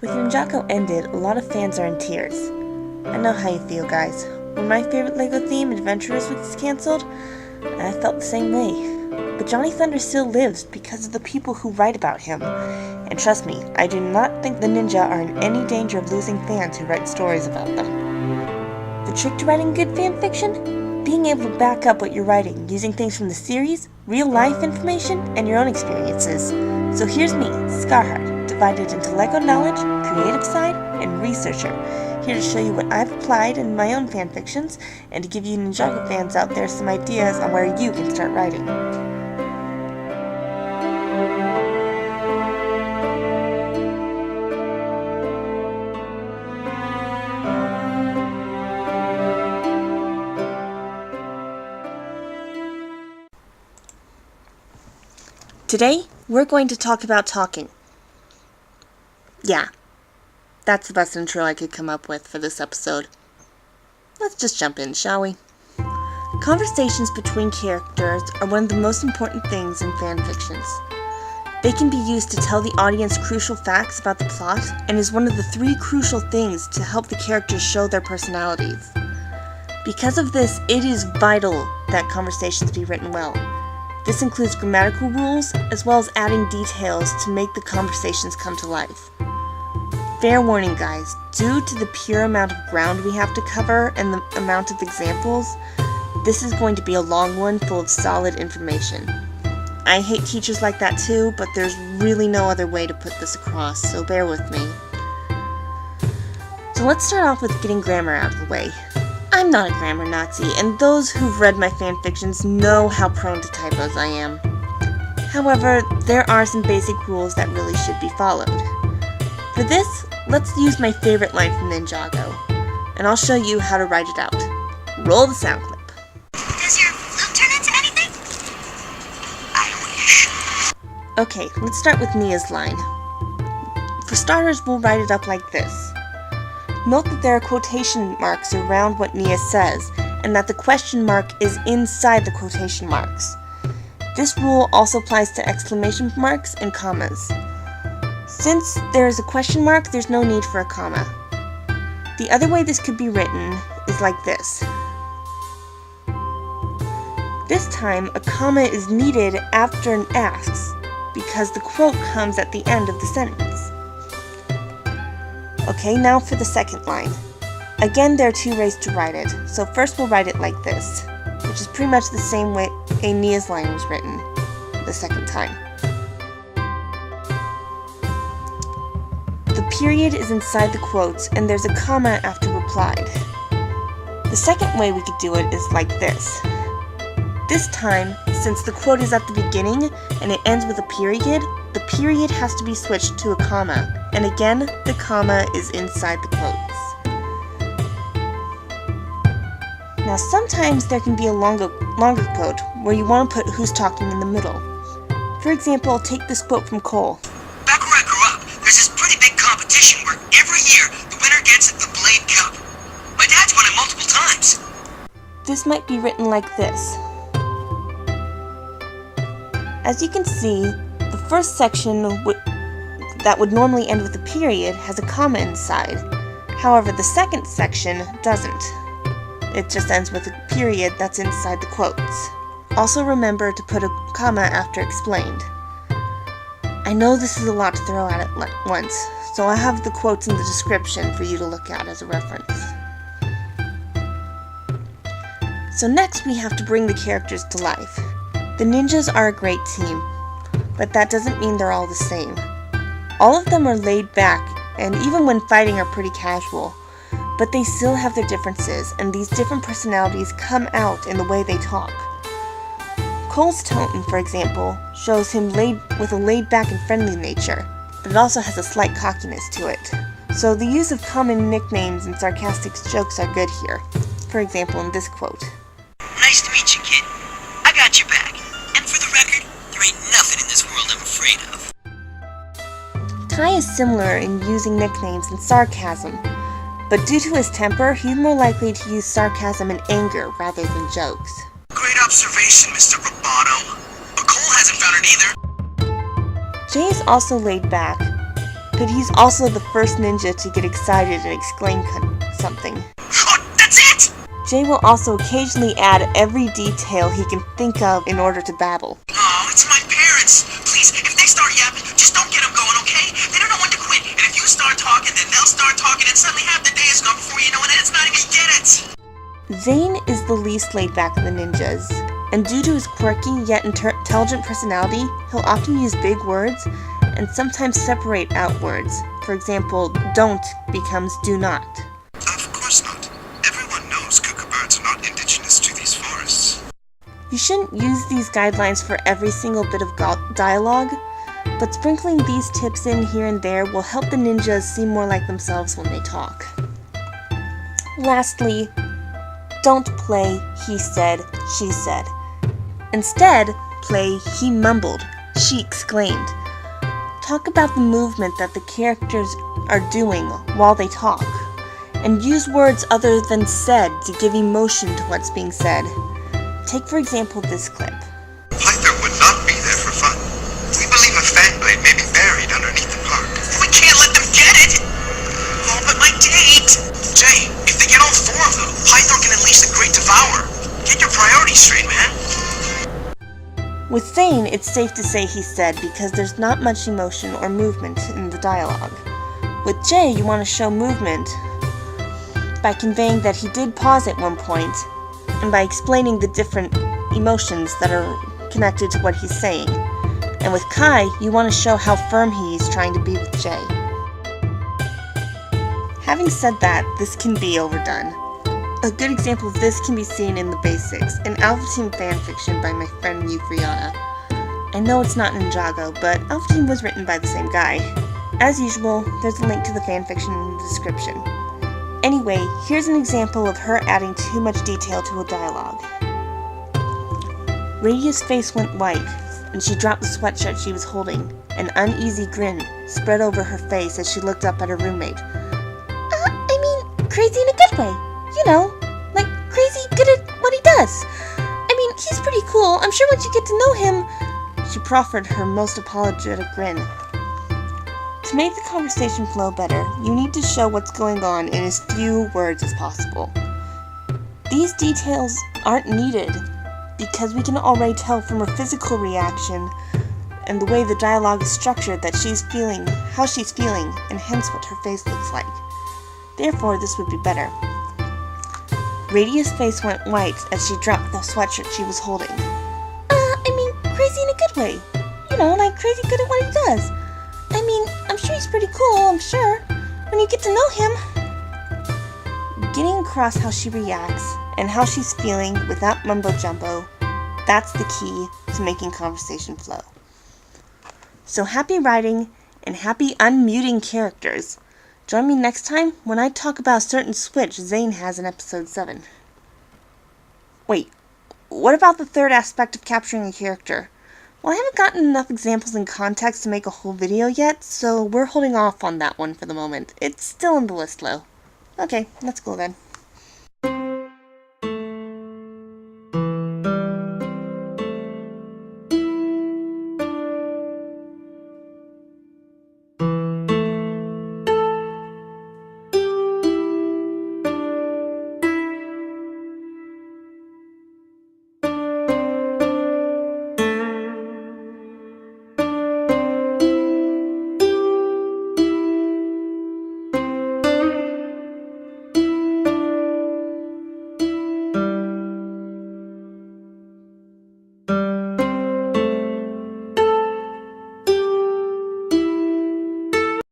With Ninjago ended, a lot of fans are in tears. I know how you feel, guys. When my favorite LEGO theme, Adventurers, was cancelled, I felt the same way. But Johnny Thunder still lives because of the people who write about him. And trust me, I do not think the ninja are in any danger of losing fans who write stories about them. The trick to writing good fanfiction? Being able to back up what you're writing using things from the series, real-life information, and your own experiences. So here's me, Scarheart, divided into LEGO knowledge, creative side, and researcher, here to show you what I've applied in my own fanfictions, and to give you Ninjago fans out there some ideas on where you can start writing. Today, we're going to talk about talking. Yeah, that's the best intro I could come up with for this episode. Let's just jump in, shall we? Conversations between characters are one of the most important things in fanfictions. They can be used to tell the audience crucial facts about the plot, and is one of the 3 crucial things to help the characters show their personalities. Because of this, it is vital that conversations be written well. This includes grammatical rules, as well as adding details to make the conversations come to life. Fair warning, guys, due to the pure amount of ground we have to cover and the amount of examples, this is going to be a long one full of solid information. I hate teachers like that too, but there's really no other way to put this across, so bear with me. So let's start off with getting grammar out of the way. I'm not a grammar Nazi, and those who've read my fanfictions know how prone to typos I am. However, there are some basic rules that really should be followed. For this, let's use my favorite line from Ninjago, and I'll show you how to write it out. Roll the sound clip. Does your flute turn into anything? I wish. Okay, let's start with Nia's line. For starters, we'll write it up like this. Note that there are quotation marks around what Nia says, and that the question mark is inside the quotation marks. This rule also applies to exclamation marks and commas. Since there is a question mark, there's no need for a comma. The other way this could be written is like this. This time, a comma is needed after an asks, because the quote comes at the end of the sentence. Okay, now for the second line. Again, there are 2 ways to write it, so first we'll write it like this, which is pretty much the same way Nia's line was written the second time. The period is inside the quotes, and there's a comma after replied. The second way we could do it is like this. This time, since the quote is at the beginning and it ends with a period, the period has to be switched to a comma, and again, the comma is inside the quotes. Now sometimes there can be a longer quote where you want to put who's talking in the middle. For example, take this quote from Cole. Back where I grew up, there's this pretty big competition where every year the winner gets the Blade Cup. My dad's won it multiple times. This might be written like this. As you can see, the first section that would normally end with a period has a comma inside. However, the second section doesn't. It just ends with a period that's inside the quotes. Also remember to put a comma after explained. I know this is a lot to throw at once, so I have the quotes in the description for you to look at as a reference. So next we have to bring the characters to life. The ninjas are a great team, but that doesn't mean they're all the same. All of them are laid back, and even when fighting are pretty casual, but they still have their differences, and these different personalities come out in the way they talk. Cole's tone, for example, shows him with a laid-back and friendly nature, but it also has a slight cockiness to it. So the use of common nicknames and sarcastic jokes are good here. For example, in this quote. Nice to meet you, kid. I got your back. And for the record, there ain't nothing in this world I'm afraid of. Ty is similar in using nicknames and sarcasm, but due to his temper, he's more likely to use sarcasm and anger rather than jokes. Great observation, Mr. Roboto. But Cole hasn't found it either. Jay is also laid back, but he's also the first ninja to get excited and exclaim something. Oh, that's it! Jay will also occasionally add every detail he can think of in order to babble. Oh, it's my parents. Please, if they start yapping, just don't get them going, okay? They don't know when to quit. And if you start talking, then they'll start talking, and suddenly half the day is gone before you know it, and it's not even get it. Zane is the least laid back of the ninjas, and due to his quirky yet intelligent personality, he'll often use big words and sometimes separate out words. For example, don't becomes do not. Of course not. Everyone knows kookaburras are not indigenous to these forests. You shouldn't use these guidelines for every single bit of dialogue, but sprinkling these tips in here and there will help the ninjas seem more like themselves when they talk. Lastly, don't play he said, she said. Instead, play he mumbled, she exclaimed. Talk about the movement that the characters are doing while they talk, and use words other than said to give emotion to what's being said. Take for example this clip. Python would not be there for fun. We believe a fan blade may be buried underneath the park. We can't let them get it! Oh, but my date! Jay, if they get all four of them, Python can unleash the Great Devourer. Get your priorities straight, man. With Zane, it's safe to say he said because there's not much emotion or movement in the dialogue. With Jay, you want to show movement by conveying that he did pause at one point, and by explaining the different emotions that are connected to what he's saying. And with Kai, you want to show how firm he is trying to be with Jay. Having said that, this can be overdone. A good example of this can be seen in The Basics, an Alpha Team fanfiction by my friend Euphoriana. I know it's not Ninjago, but Alpha Team was written by the same guy. As usual, there's a link to the fanfiction in the description. Anyway, here's an example of her adding too much detail to a dialogue. Radia's face went white, and she dropped the sweatshirt she was holding. An uneasy grin spread over her face as she looked up at her roommate. Crazy in a good way. You know, like crazy good at what he does. I mean, he's pretty cool. I'm sure once you get to know him. She proffered her most apologetic grin. To make the conversation flow better, you need to show what's going on in as few words as possible. These details aren't needed because we can already tell from her physical reaction and the way the dialogue is structured that she's feeling how she's feeling, and hence what her face looks like. Therefore, this would be better. Radia's face went white as she dropped the sweatshirt she was holding. Crazy in a good way. You know, like crazy good at what he does. I'm sure he's pretty cool, I'm sure, when you get to know him. Getting across how she reacts and how she's feeling without mumbo-jumbo, that's the key to making conversation flow. So happy writing and happy unmuting characters. Join me next time when I talk about a certain switch Zane has in episode 7. Wait, what about the third aspect of capturing a character? Well, I haven't gotten enough examples and context to make a whole video yet, so we're holding off on that one for the moment. It's still on the list, though. Okay, let's go then.